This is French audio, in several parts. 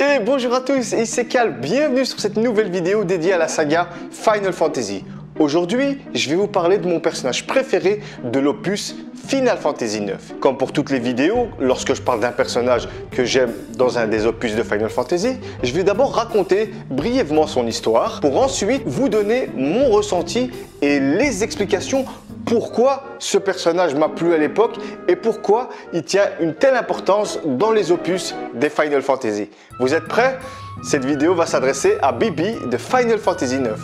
Et bonjour à tous, ici Cal, bienvenue sur cette nouvelle vidéo dédiée à la saga Final Fantasy. Aujourd'hui, je vais vous parler de mon personnage préféré de l'opus Final Fantasy IX. Comme pour toutes les vidéos, lorsque je parle d'un personnage que j'aime dans un des opus de Final Fantasy, je vais d'abord raconter brièvement son histoire pour ensuite vous donner mon ressenti et les explications pourquoi ce personnage m'a plu à l'époque et pourquoi il tient une telle importance dans les opus des Final Fantasy. Vous êtes prêts? Cette vidéo va s'adresser à Bibi de Final Fantasy IX.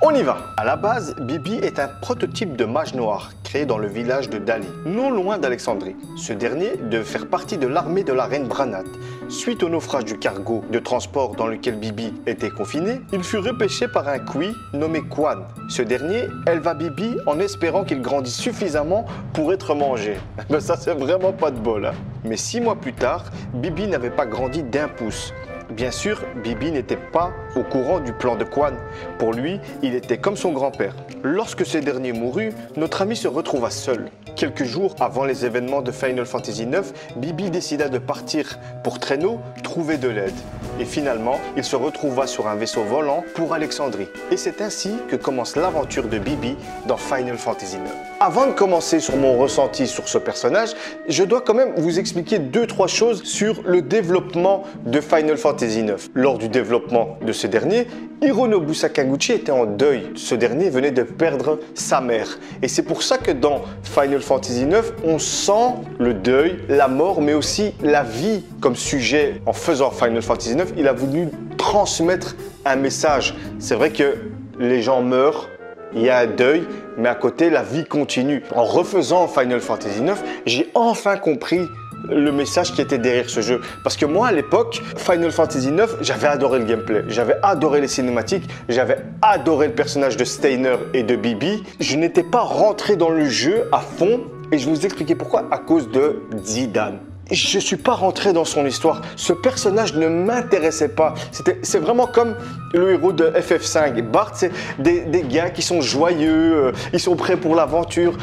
On y va! À la base, Bibi est un prototype de mage noir créé dans le village de Dali, non loin d'Alexandrie. Ce dernier devait faire partie de l'armée de la reine Branat. Suite au naufrage du cargo de transport dans lequel Bibi était confiné, il fut repêché par un Kui nommé Quan. Ce dernier éleva Bibi en espérant qu'il grandisse suffisamment pour être mangé. Mais ça, c'est vraiment pas de bol, hein. Mais 6 mois plus tard, Bibi n'avait pas grandi d'1 pouce. Bien sûr, Bibi n'était pas au courant du plan de Quan. Pour lui, il était comme son grand-père. Lorsque ce dernier mourut, notre ami se retrouva seul. Quelques jours avant les événements de Final Fantasy IX, Bibi décida de partir pour Traîneau trouver de l'aide. Et finalement, il se retrouva sur un vaisseau volant pour Alexandrie. Et c'est ainsi que commence l'aventure de Bibi dans Final Fantasy IX. Avant de commencer sur mon ressenti sur ce personnage, je dois quand même vous expliquer 2-3 choses sur le développement de Final Fantasy IX. Lors du développement de ce dernier, Hironobu Sakaguchi était en deuil. Ce dernier venait de perdre sa mère. Et c'est pour ça que dans Final Fantasy IX, on sent le deuil, la mort, mais aussi la vie comme sujet. En faisant Final Fantasy IX, il a voulu transmettre un message. C'est vrai que les gens meurent, il y a un deuil, mais à côté, la vie continue. En refaisant Final Fantasy IX, j'ai enfin compris le message qui était derrière ce jeu. Parce que moi, à l'époque, Final Fantasy IX, j'avais adoré le gameplay, j'avais adoré les cinématiques, j'avais adoré le personnage de Steiner et de Bibi. Je n'étais pas rentré dans le jeu à fond et je vais vous expliquer pourquoi. À cause de Zidane. Je ne suis pas rentré dans son histoire. Ce personnage ne m'intéressait pas. C'est vraiment comme le héros de FF5. Bart, c'est des gars qui sont joyeux, ils sont prêts pour l'aventure.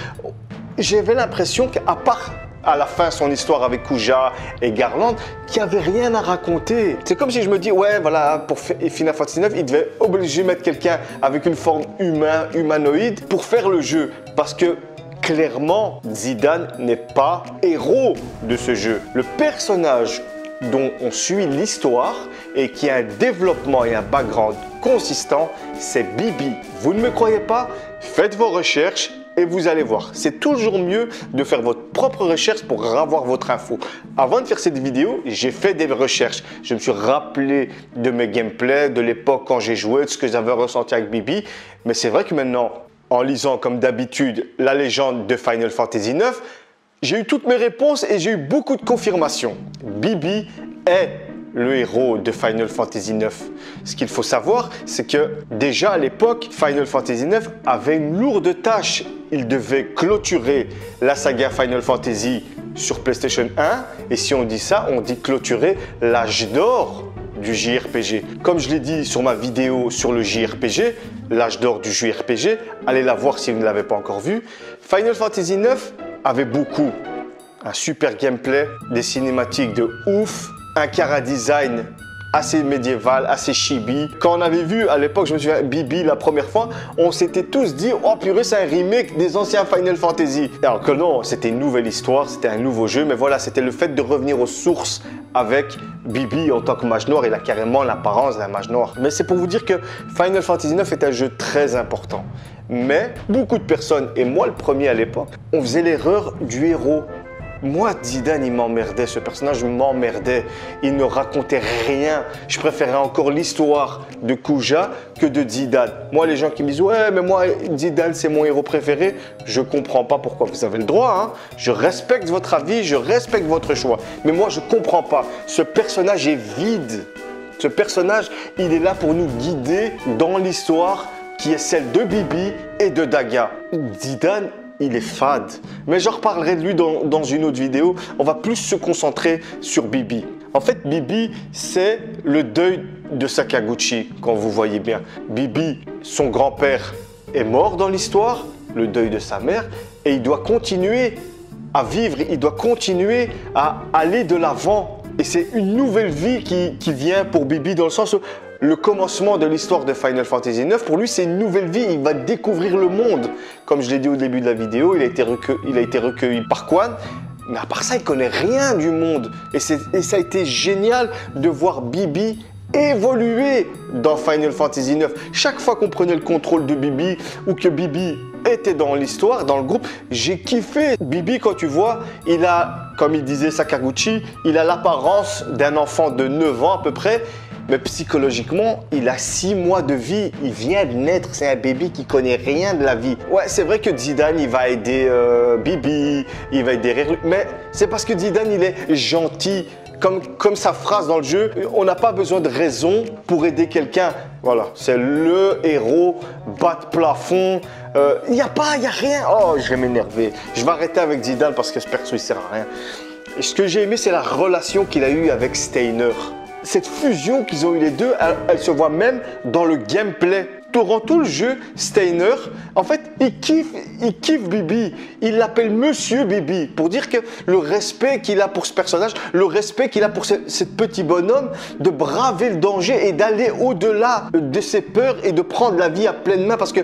J'avais l'impression qu'à part à la fin son histoire avec Kuja et Garland, qu'il n'y avait rien à raconter. C'est comme si je me dis, ouais, voilà, pour Final Fantasy IX, il devait obliger de mettre quelqu'un avec une forme humanoïde pour faire le jeu. Parce que clairement, Zidane n'est pas héros de ce jeu. Le personnage dont on suit l'histoire et qui a un développement et un background consistant, c'est Bibi. Vous ne me croyez pas? Faites vos recherches et vous allez voir. C'est toujours mieux de faire votre propre recherche pour avoir votre info. Avant de faire cette vidéo, j'ai fait des recherches. Je me suis rappelé de mes gameplays, de l'époque quand j'ai joué, de ce que j'avais ressenti avec Bibi. Mais c'est vrai que maintenant, en lisant comme d'habitude la légende de Final Fantasy IX, j'ai eu toutes mes réponses et j'ai eu beaucoup de confirmations. Bibi est le héros de Final Fantasy IX. Ce qu'il faut savoir, c'est que déjà à l'époque, Final Fantasy IX avait une lourde tâche. Il devait clôturer la saga Final Fantasy sur PlayStation 1. Et si on dit ça, on dit clôturer l'âge d'or du JRPG. Comme je l'ai dit sur ma vidéo sur le JRPG, l'âge d'or du JRPG, allez la voir si vous ne l'avez pas encore vu. Final Fantasy IX avait beaucoup. Un super gameplay, des cinématiques de ouf, un chara design assez médiéval, assez chibi. Quand on avait vu à l'époque, je me souviens, Bibi la première fois, on s'était tous dit « Oh purée, c'est un remake des anciens Final Fantasy ». Alors que non, c'était une nouvelle histoire, c'était un nouveau jeu, mais voilà, c'était le fait de revenir aux sources avec Bibi en tant que mage noir. Il a carrément l'apparence d'un mage noir. Mais c'est pour vous dire que Final Fantasy IX est un jeu très important. Mais beaucoup de personnes, et moi le premier à l'époque, on faisait l'erreur du héros. Moi, Zidane, il m'emmerdait, ce personnage m'emmerdait. Il ne racontait rien. Je préférais encore l'histoire de Kuja que de Zidane. Moi, les gens qui me disent « Ouais, mais moi, Zidane, c'est mon héros préféré », je ne comprends pas pourquoi. Vous avez le droit, hein. Je respecte votre avis, je respecte votre choix. Mais moi, je ne comprends pas. Ce personnage est vide. Ce personnage, il est là pour nous guider dans l'histoire qui est celle de Bibi et de Daga. Zidane, il est fade. Mais j'en reparlerai de lui dans une autre vidéo. On va plus se concentrer sur Bibi. En fait, Bibi, c'est le deuil de Sakaguchi, quand vous voyez bien. Bibi, son grand-père est mort dans l'histoire, le deuil de sa mère, et il doit continuer à vivre, il doit continuer à aller de l'avant. Et c'est une nouvelle vie qui vient pour Bibi dans le sens où le commencement de l'histoire de Final Fantasy IX, pour lui, c'est une nouvelle vie. Il va découvrir le monde. Comme je l'ai dit au début de la vidéo, il a été recueilli par Quan. Mais à part ça, il ne connaît rien du monde. Et ça a été génial de voir Bibi évoluer dans Final Fantasy IX. Chaque fois qu'on prenait le contrôle de Bibi ou que Bibi était dans l'histoire, dans le groupe, j'ai kiffé. Bibi, quand tu vois, il a, comme il disait Sakaguchi, il a l'apparence d'un enfant de 9 ans à peu près, mais psychologiquement, il a 6 mois de vie. Il vient de naître, c'est un bébé qui connaît rien de la vie. Ouais, c'est vrai que Zidane, il va aider Bibi, il va aider Riri, mais c'est parce que Zidane, il est gentil. Comme sa phrase dans le jeu, on n'a pas besoin de raison pour aider quelqu'un. Voilà, c'est le héros, bas de plafond. Il n'y a rien. Oh, je vais m'énerver. Je vais arrêter avec Zidane parce que ce perso, il sert à rien. Et ce que j'ai aimé, c'est la relation qu'il a eue avec Steiner. Cette fusion qu'ils ont eu les deux, elle se voit même dans le gameplay. Durant tout le jeu, Steiner, en fait, il kiffe Bibi. Il l'appelle Monsieur Bibi pour dire que le respect qu'il a pour ce personnage, le respect qu'il a pour ce petit bonhomme, de braver le danger et d'aller au-delà de ses peurs et de prendre la vie à pleine main parce que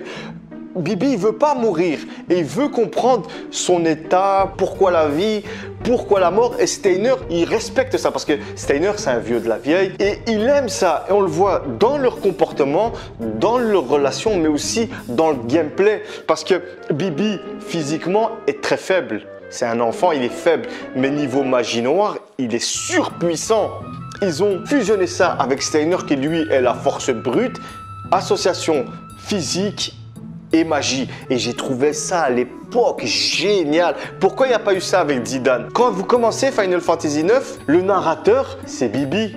Bibi, il veut pas mourir et il veut comprendre son état, pourquoi la vie, pourquoi la mort. Et Steiner, il respecte ça parce que Steiner, c'est un vieux de la vieille et il aime ça. Et on le voit dans leur comportement, dans leurs relations, mais aussi dans le gameplay. Parce que Bibi, physiquement, est très faible. C'est un enfant, il est faible. Mais niveau magie noire, il est surpuissant. Ils ont fusionné ça avec Steiner qui, lui, est la force brute, association physique et magie. Et j'ai trouvé ça à l'époque génial. Pourquoi il n'y a pas eu ça avec Zidane? Quand vous commencez Final Fantasy IX, le narrateur, c'est Bibi.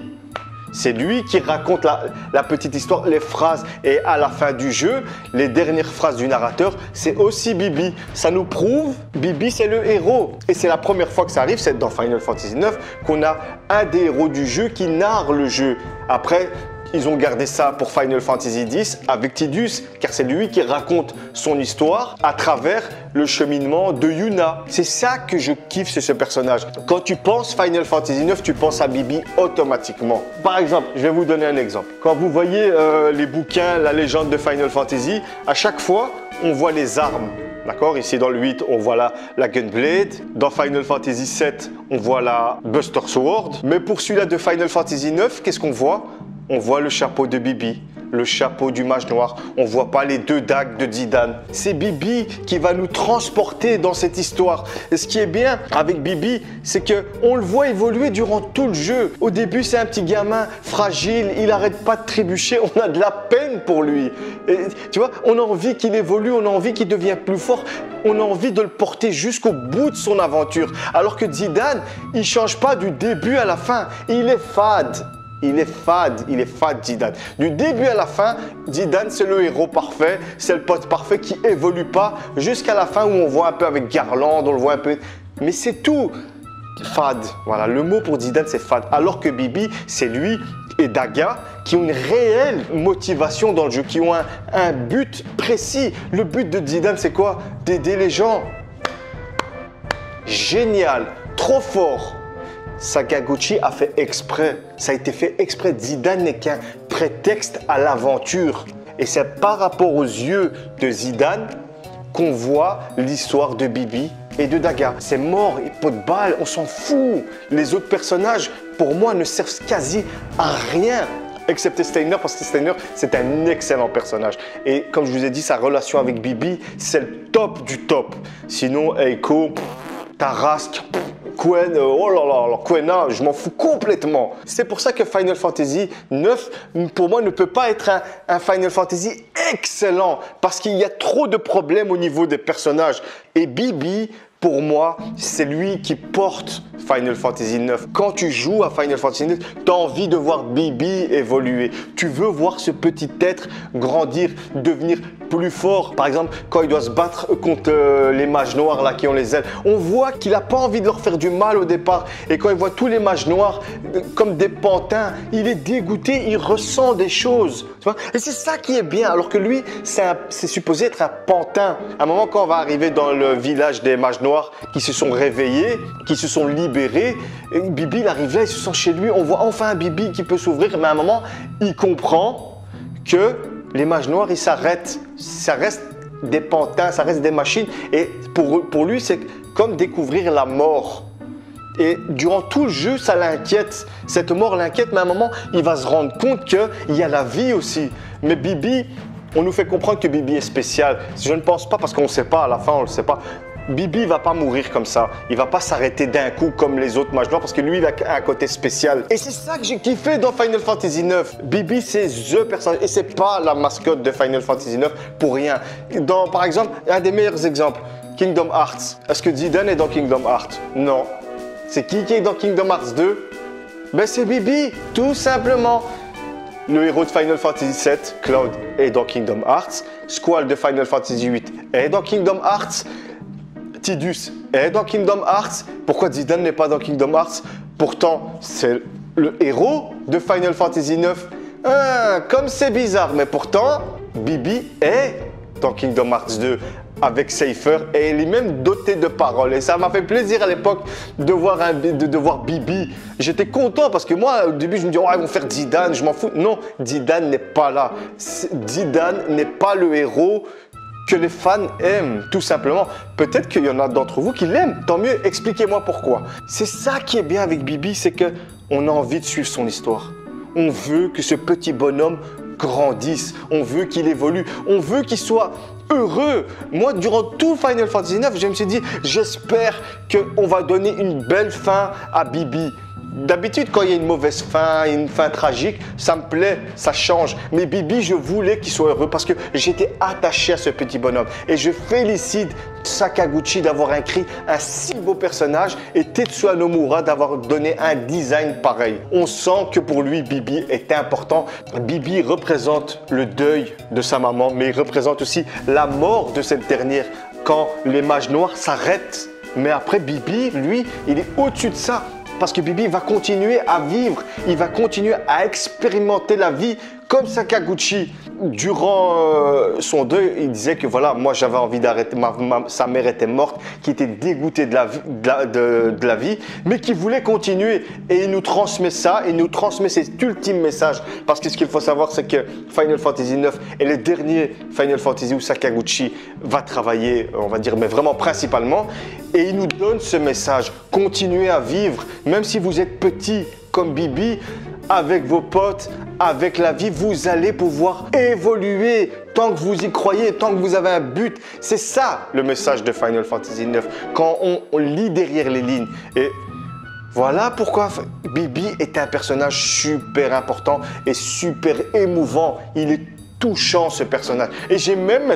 C'est lui qui raconte la petite histoire, les phrases. Et à la fin du jeu, les dernières phrases du narrateur, c'est aussi Bibi. Ça nous prouve, Bibi, c'est le héros. Et c'est la première fois que ça arrive, c'est dans Final Fantasy IX, qu'on a un des héros du jeu qui narre le jeu. Après, ils ont gardé ça pour Final Fantasy X avec Tidus, car c'est lui qui raconte son histoire à travers le cheminement de Yuna. C'est ça que je kiffe chez ce personnage. Quand tu penses Final Fantasy IX, tu penses à Bibi automatiquement. Par exemple, je vais vous donner un exemple. Quand vous voyez les bouquins, la légende de Final Fantasy, à chaque fois, on voit les armes. D'accord? Ici dans le 8, on voit la Gunblade. Dans Final Fantasy 7, on voit la Buster Sword. Mais pour celui-là de Final Fantasy 9, qu'est-ce qu'on voit? On voit le chapeau de Bibi, le chapeau du mage noir. On ne voit pas les 2 dagues de Zidane. C'est Bibi qui va nous transporter dans cette histoire. Et ce qui est bien avec Bibi, c'est qu'on le voit évoluer durant tout le jeu. Au début, c'est un petit gamin fragile, il n'arrête pas de trébucher. On a de la peine pour lui. Et, tu vois, on a envie qu'il évolue, on a envie qu'il devienne plus fort. On a envie de le porter jusqu'au bout de son aventure. Alors que Zidane, il ne change pas du début à la fin. Il est fade. Il est fade Zidane. Du début à la fin, Zidane c'est le héros parfait, c'est le pote parfait qui évolue pas jusqu'à la fin où on voit un peu avec Garland, on le voit un peu. Mais c'est tout. Fade. Voilà, le mot pour Zidane c'est fade. Alors que Bibi, c'est lui et Daga qui ont une réelle motivation dans le jeu, qui ont un but précis. Le but de Zidane c'est quoi? D'aider les gens. Génial, trop fort. Sakaguchi a fait exprès, ça a été fait exprès. Zidane n'est qu'un prétexte à l'aventure. Et c'est par rapport aux yeux de Zidane qu'on voit l'histoire de Bibi et de Daga. C'est mort, pot de balle, on s'en fout. Les autres personnages, pour moi, ne servent quasi à rien. Excepté Steiner, parce que Steiner, c'est un excellent personnage. Et comme je vous ai dit, sa relation avec Bibi, c'est le top du top. Sinon, Eiko, Tarrasque, Quen, oh là là, Quena, je m'en fous complètement. C'est pour ça que Final Fantasy 9, pour moi, ne peut pas être un Final Fantasy excellent. Parce qu'il y a trop de problèmes au niveau des personnages. Et Bibi, pour moi, c'est lui qui porte Final Fantasy 9. Quand tu joues à Final Fantasy 9, tu as envie de voir Bibi évoluer. Tu veux voir ce petit être grandir, devenir plus fort. Par exemple, quand il doit se battre contre les mages noirs là, qui ont les ailes, on voit qu'il n'a pas envie de leur faire du mal au départ. Et quand il voit tous les mages noirs comme des pantins, il est dégoûté, il ressent des choses. Tu vois? Et c'est ça qui est bien. Alors que lui, c'est supposé être un pantin. À un moment, quand on va arriver dans le village des mages noirs, noirs qui se sont réveillés, qui se sont libérés. Et Bibi, il arrive là, il se sent chez lui. On voit enfin un Bibi qui peut s'ouvrir, mais à un moment, il comprend que les mages noirs, ils s'arrêtent. Ça reste des pantins, ça reste des machines. Et pour lui, c'est comme découvrir la mort. Et durant tout le jeu, ça l'inquiète. Cette mort l'inquiète, mais à un moment, il va se rendre compte qu'il y a la vie aussi. Mais Bibi, on nous fait comprendre que Bibi est spécial. Je ne pense pas, parce qu'on ne sait pas, à la fin, on ne le sait pas. Bibi ne va pas mourir comme ça. Il ne va pas s'arrêter d'un coup comme les autres mages noirs parce que lui, il a un côté spécial. Et c'est ça que j'ai kiffé dans Final Fantasy IX. Bibi, c'est THE personnage. Et ce n'est pas la mascotte de Final Fantasy IX pour rien. Par exemple, un des meilleurs exemples, Kingdom Hearts. Est-ce que Zidane est dans Kingdom Hearts? Non. C'est qui est dans Kingdom Hearts 2? Ben c'est Bibi, tout simplement. Le héros de Final Fantasy VII, Cloud, est dans Kingdom Hearts. Squall de Final Fantasy VIII est dans Kingdom Hearts. Tidus est dans Kingdom Hearts. Pourquoi Zidane n'est pas dans Kingdom Hearts? Pourtant, c'est le héros de Final Fantasy IX. Comme c'est bizarre, mais pourtant, Bibi est dans Kingdom Hearts 2 avec Seifer et elle est même dotée de paroles. Et ça m'a fait plaisir à l'époque de voir Bibi. J'étais content parce que moi, au début, je me dis, oh, ils vont faire Zidane, je m'en fous. Non, Zidane n'est pas là. Zidane n'est pas le héros que les fans aiment, tout simplement. Peut-être qu'il y en a d'entre vous qui l'aiment. Tant mieux, expliquez-moi pourquoi. C'est ça qui est bien avec Bibi, c'est qu'on a envie de suivre son histoire. On veut que ce petit bonhomme grandisse. On veut qu'il évolue. On veut qu'il soit heureux. Moi, durant tout Final Fantasy IX, je me suis dit, j'espère qu'on va donner une belle fin à Bibi. D'habitude, quand il y a une mauvaise fin, une fin tragique, ça me plaît, ça change. Mais Bibi, je voulais qu'il soit heureux parce que j'étais attaché à ce petit bonhomme. Et je félicite Sakaguchi d'avoir écrit un si beau personnage et Tetsuya Nomura d'avoir donné un design pareil. On sent que pour lui, Bibi est important. Bibi représente le deuil de sa maman, mais il représente aussi la mort de cette dernière quand les mages noirs s'arrêtent. Mais après, Bibi, lui, il est au-dessus de ça. Parce que Bibi va continuer à vivre, il va continuer à expérimenter la vie comme Sakaguchi. Durant son deuil, il disait que voilà, moi j'avais envie d'arrêter, sa mère était morte, qui était dégoûtée de la vie, mais qui voulait continuer. Et il nous transmet ça, il nous transmet cet ultime message. Parce que ce qu'il faut savoir, c'est que Final Fantasy IX est le dernier Final Fantasy où Sakaguchi va travailler, on va dire, mais vraiment principalement. Et il nous donne ce message, continuez à vivre, même si vous êtes petit comme Bibi, avec vos potes, avec la vie, vous allez pouvoir évoluer tant que vous y croyez, tant que vous avez un but. C'est ça le message de Final Fantasy IX, quand on lit derrière les lignes. Et voilà pourquoi Bibi est un personnage super important et super émouvant. Il est touchant ce personnage. Et j'ai même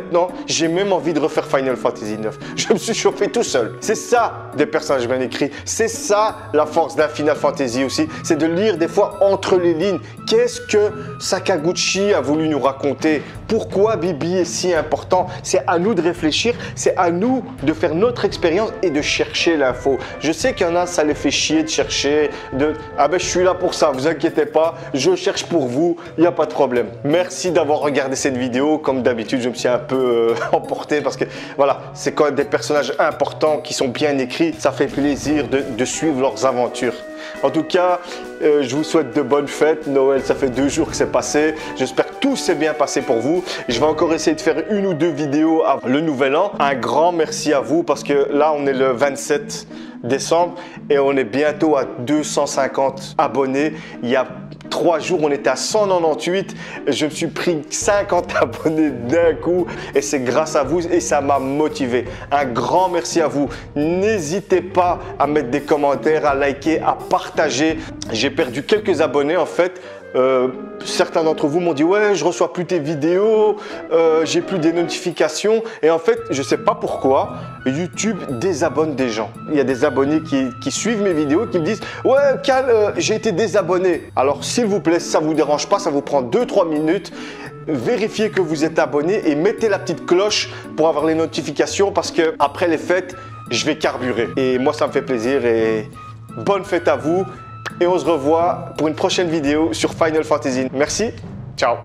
envie de refaire Final Fantasy IX. Je me suis chauffé tout seul. C'est ça des personnages bien écrits. C'est ça la force d'un Final Fantasy aussi. C'est de lire des fois entre les lignes. Qu'est-ce que Sakaguchi a voulu nous raconter? Pourquoi Bibi est si important? C'est à nous de réfléchir. C'est à nous de faire notre expérience et de chercher l'info. Je sais qu'il y en a, ça les fait chier de chercher. Ah ben je suis là pour ça, vous inquiétez pas. Je cherche pour vous, il n'y a pas de problème. Merci d'avoir regardé cette vidéo. Comme d'habitude, je me suis un peu emporté parce que voilà, c'est quand même des personnages importants qui sont bien écrits. Ça fait plaisir de suivre leurs aventures. En tout cas, je vous souhaite de bonnes fêtes. Noël, ça fait 2 jours que c'est passé. J'espère que tout s'est bien passé pour vous. Je vais encore essayer de faire 1 ou 2 vidéos avant le nouvel an. Un grand merci à vous parce que là, on est le 27 décembre et on est bientôt à 250 abonnés. Il y a 3 jours, on était à 198. Je me suis pris 50 abonnés d'un coup et c'est grâce à vous et ça m'a motivé. Un grand merci à vous. N'hésitez pas à mettre des commentaires, à liker, à partager. J'ai perdu quelques abonnés en fait. Certains d'entre vous m'ont dit ouais, je reçois plus tes vidéos, j'ai plus des notifications et en fait je sais pas pourquoi YouTube désabonne des gens. Il y a des abonnés qui suivent mes vidéos qui me disent ouais Cal, j'ai été désabonné. Alors s'il vous plaît, si ça vous dérange pas, ça vous prend 2-3 minutes, vérifiez que vous êtes abonné et mettez la petite cloche pour avoir les notifications parce que après les fêtes je vais carburer et moi ça me fait plaisir et bonne fête à vous. Et on se revoit pour une prochaine vidéo sur Final Fantasy. Merci, ciao.